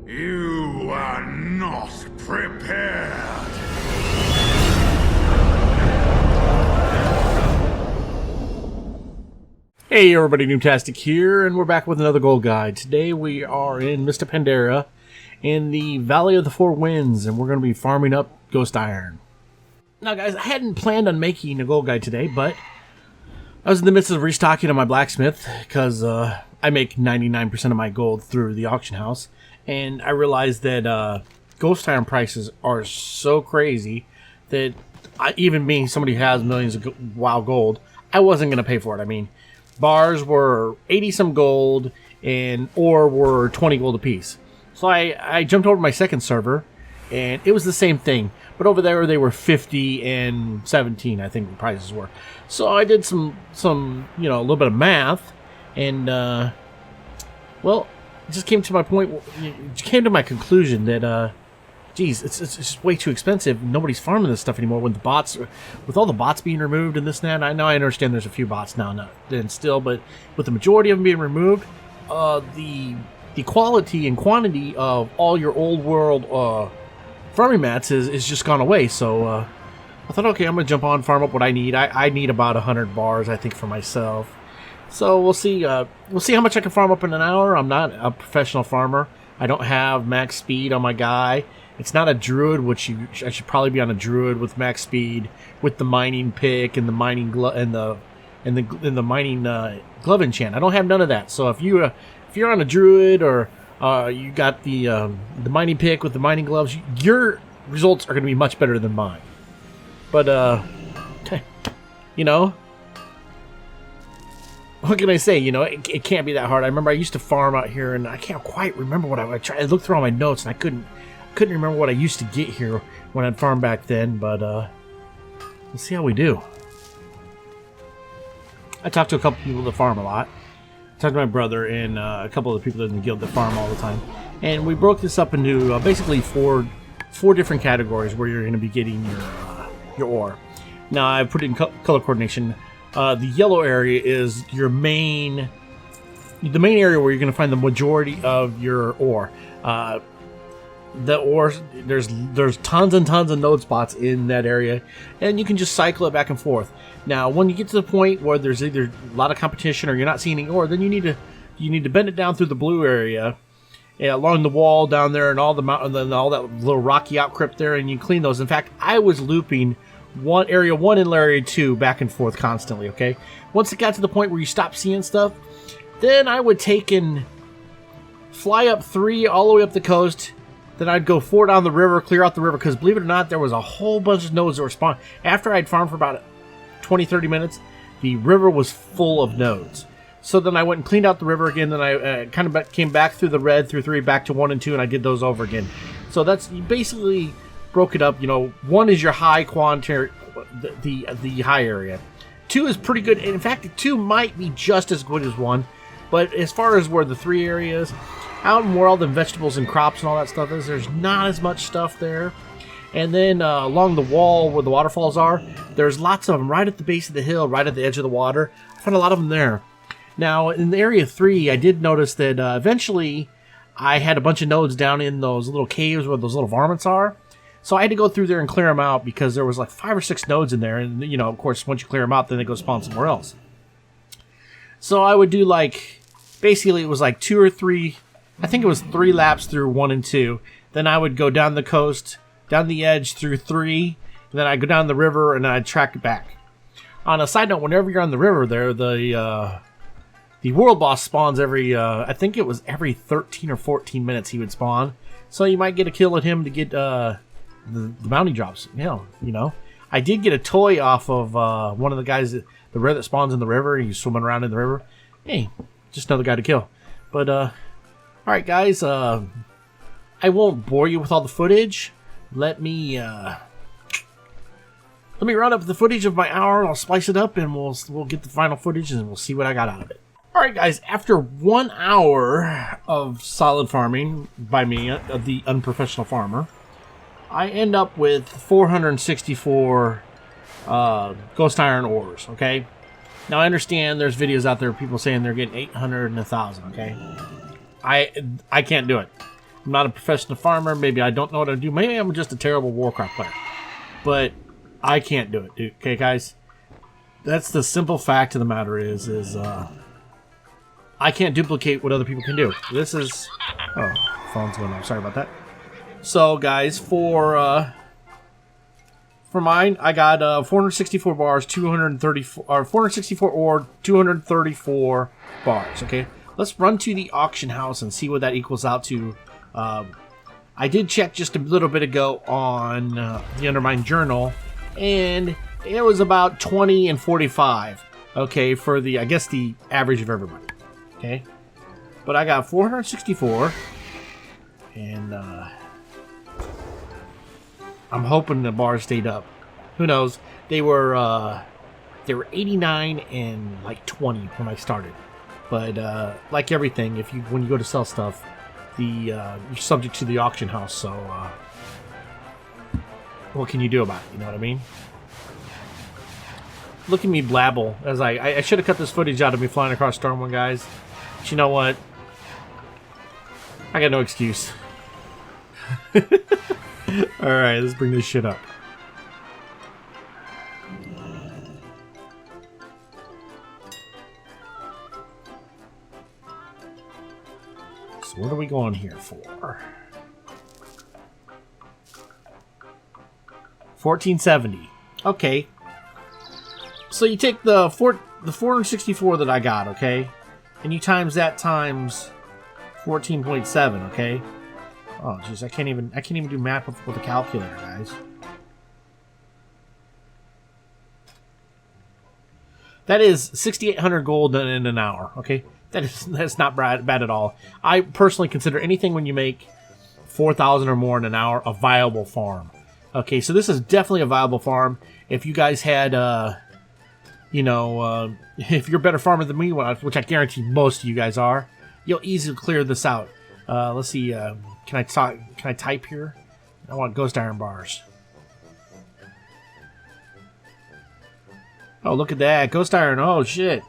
You are not prepared. Hey everybody, Noobtastic here, and we're back with another gold guide. Today we are in Mr. Pandera in the Valley of the Four Winds, and we're going to be farming up Ghost Iron. Now guys, I hadn't planned on making a gold guide today, but I was in the midst of restocking on my blacksmith, because I make 99% of my gold through the auction house, and I realized that Ghost Iron prices are so crazy that even being somebody who has millions of WoW gold, I wasn't going to pay for it. I mean, bars were 80 some gold and ore were 20 gold apiece. So I jumped over to my second server and it was the same thing, but over there they were 50 and 17, I think the prices were. So I did some a little bit of math, and well, it just came to my point, it came to my conclusion that geez, it's just way too expensive. Nobody's farming this stuff anymore with all the bots being removed and this and that. I know, I understand there's a few bots now and still, but with the majority of them being removed, the quality and quantity of all your old world farming mats is just gone away. So I thought, okay, I'm gonna jump on, farm up what I need. I need about 100 bars, I think, for myself. So we'll see how much I can farm up in an hour. I'm not a professional farmer. I don't have max speed on my guy. It's not a druid, which I should probably be on a druid with max speed, with the mining pick and the mining and the mining glove enchant. I don't have none of that. So if you're on a druid or you got the mining pick with the mining gloves, your results are going to be much better than mine. But you know, what can I say? You know, it can't be that hard. I remember I used to farm out here, and I can't quite remember what I tried. I looked through all my notes, and I couldn't remember what I used to get here when I'd farm back then, but we'll see how we do. I talked to a couple people that farm a lot. I talked to my brother and a couple of the people in the guild that farm all the time, and we broke this up into basically four different categories where you're going to be getting your ore. Now I've put it in color coordination. The yellow area is the main area where you're going to find the majority of your ore. The ore, there's tons and tons of node spots in that area, and you can just cycle it back and forth. Now, when you get to the point where there's either a lot of competition or you're not seeing any ore, then you need to bend it down through the blue area, along the wall down there, and all the mountain, and all that little rocky outcrypt there, and you clean those. In fact, I was looping area 1 and area 2 back and forth constantly. Okay, once it got to the point where you stop seeing stuff, then I would take and fly up 3 all the way up the coast. Then I'd go 4 down the river, clear out the river, because believe it or not, there was a whole bunch of nodes that were spawned. After I'd farmed for about 20-30 minutes, the river was full of nodes. So then I went and cleaned out the river again, then I kind of came back through the red, through 3, back to 1 and 2, and I did those over again. So that's, you basically broke it up. You know, 1 is your high quantity, the high area. 2 is pretty good, and in fact, 2 might be just as good as 1, but as far as where the 3 areas, out and where all the vegetables and crops and all that stuff is, there's not as much stuff there. And then along the wall where the waterfalls are, there's lots of them right at the base of the hill, right at the edge of the water. I found a lot of them there. Now, in the area 3, I did notice that eventually I had a bunch of nodes down in those little caves where those little varmints are. So I had to go through there and clear them out, because there was like 5 or 6 nodes in there. And, you know, of course, once you clear them out, then they go spawn somewhere else. So I would do basically it was like 2 or 3... I think it was 3 laps through 1 and 2. Then I would go down the coast, down the edge through 3. And then I'd go down the river, and I'd track it back. On a side note, whenever you're on the river there, the world boss spawns every, I think it was every 13 or 14 minutes he would spawn. So you might get a kill at him to get the bounty drops. You know. I did get a toy off of one of the guys, the rare that spawns in the river. He's swimming around in the river. Hey, just another guy to kill. But, alright guys, I won't bore you with all the footage. Let me run up the footage of my hour, I'll splice it up, and we'll get the final footage, and we'll see what I got out of it. Alright guys, after 1 hour of solid farming by me, the unprofessional farmer, I end up with 464 Ghost Iron ores, okay? Now I understand there's videos out there, people saying they're getting 800 and 1,000, okay? I can't do it. I'm not a professional farmer. Maybe I don't know what to do. Maybe I'm just a terrible Warcraft player. But I can't do it, dude. Okay, guys? That's the simple fact of the matter is I can't duplicate what other people can do. This is... Oh, phone's going off. Sorry about that. So, guys, for mine, I got 464 bars, 234, or 464 ore, 234 bars, okay? Let's run to the auction house and see what that equals out to. I did check just a little bit ago on the Undermine Journal, and it was about 20 and 45, okay, for the, I guess, the average of everybody, okay? But I got 464, and I'm hoping the bars stayed up. Who knows? They were 89 and like 20 when I started. But like everything, when you go to sell stuff, you're subject to the auction house. So what can you do about it? You know what I mean? Look at me blabble as I should have cut this footage out of me flying across Stormwind, guys. But you know what? I got no excuse. Alright, let's bring this shit up. So what are we going here for? 1470. Okay. So you take the 464 that I got, okay? And you times that times 14.7, okay? Oh, jeez, I can't even do math with a calculator, guys. That is 6,800 gold in an hour, okay? That's not bad at all. I personally consider anything when you make 4,000 or more in an hour a viable farm. Okay, so this is definitely a viable farm. If you guys had, if you're a better farmer than me, which I guarantee most of you guys are, you'll easily clear this out. Let's see. Can I type here? I want ghost iron bars. Oh, look at that. Ghost iron. Oh, shit.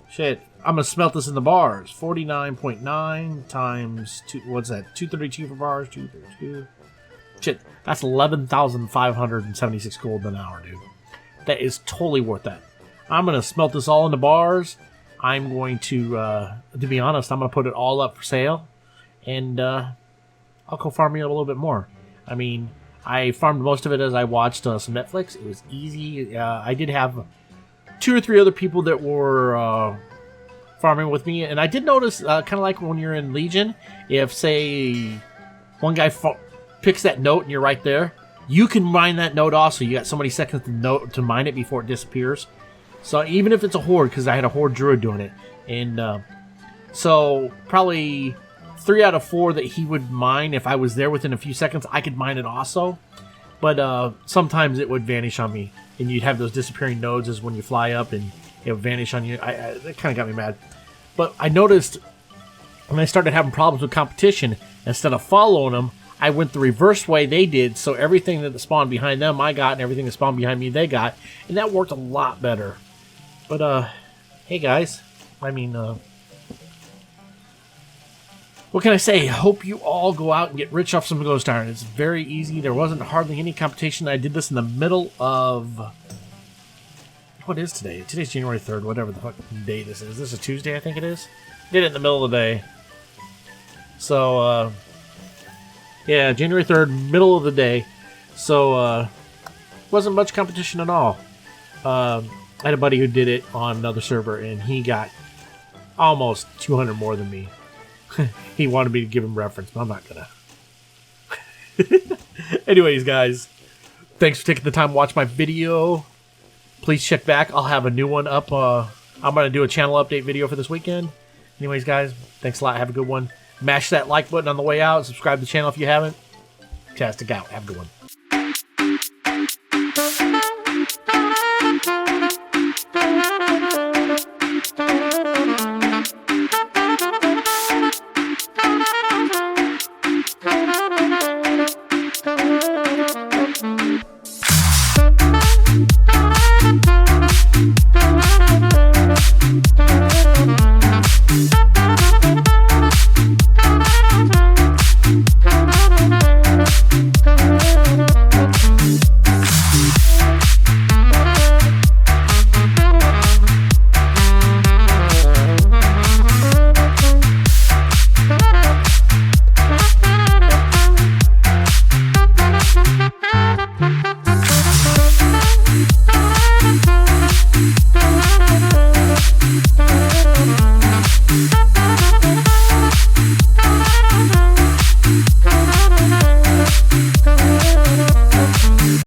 Shit. I'm going to smelt this in the bars. 49.9 times 2. What's that? 232 for bars. 232. Shit. That's 11,576 gold an hour, dude. That is totally worth that. I'm going to smelt this all into bars. I'm going to be honest, I'm going to put it all up for sale. And I'll go farm it a little bit more. I mean, I farmed most of it as I watched some Netflix. It was easy. I did have 2 or 3 other people that were farming with me. And I did notice, kind of like when you're in Legion, if, say, one guy picks that note and you're right there, you can mine that note also. You got so many seconds to mine it before it disappears. So even if it's a horde, because I had a horde druid doing it. And so probably 3 out of 4 that he would mine, if I was there within a few seconds, I could mine it also. But sometimes it would vanish on me. And you'd have those disappearing nodes as when you fly up and it would vanish on you. That kind of got me mad. But I noticed when I started having problems with competition, instead of following them, I went the reverse way they did. So everything that spawned behind them, I got. And everything that spawned behind me, they got. And that worked a lot better. But, hey guys. I mean, what can I say? Hope you all go out and get rich off some ghost iron. It's very easy. There wasn't hardly any competition. I did this in the middle of... What is today? Today's January 3rd, whatever the fucking day this is. This is Tuesday, I think it is. Did it in the middle of the day. So, yeah, January 3rd, middle of the day. So, wasn't much competition at all. I had a buddy who did it on another server, and he got almost 200 more than me. He wanted me to give him reference, but I'm not gonna. Anyways, guys, thanks for taking the time to watch my video. Please check back. I'll have a new one up. I'm gonna do a channel update video for this weekend. Anyways, guys, thanks a lot. Have a good one. Mash that like button on the way out. Subscribe to the channel if you haven't. Fantastic out. Have a good one.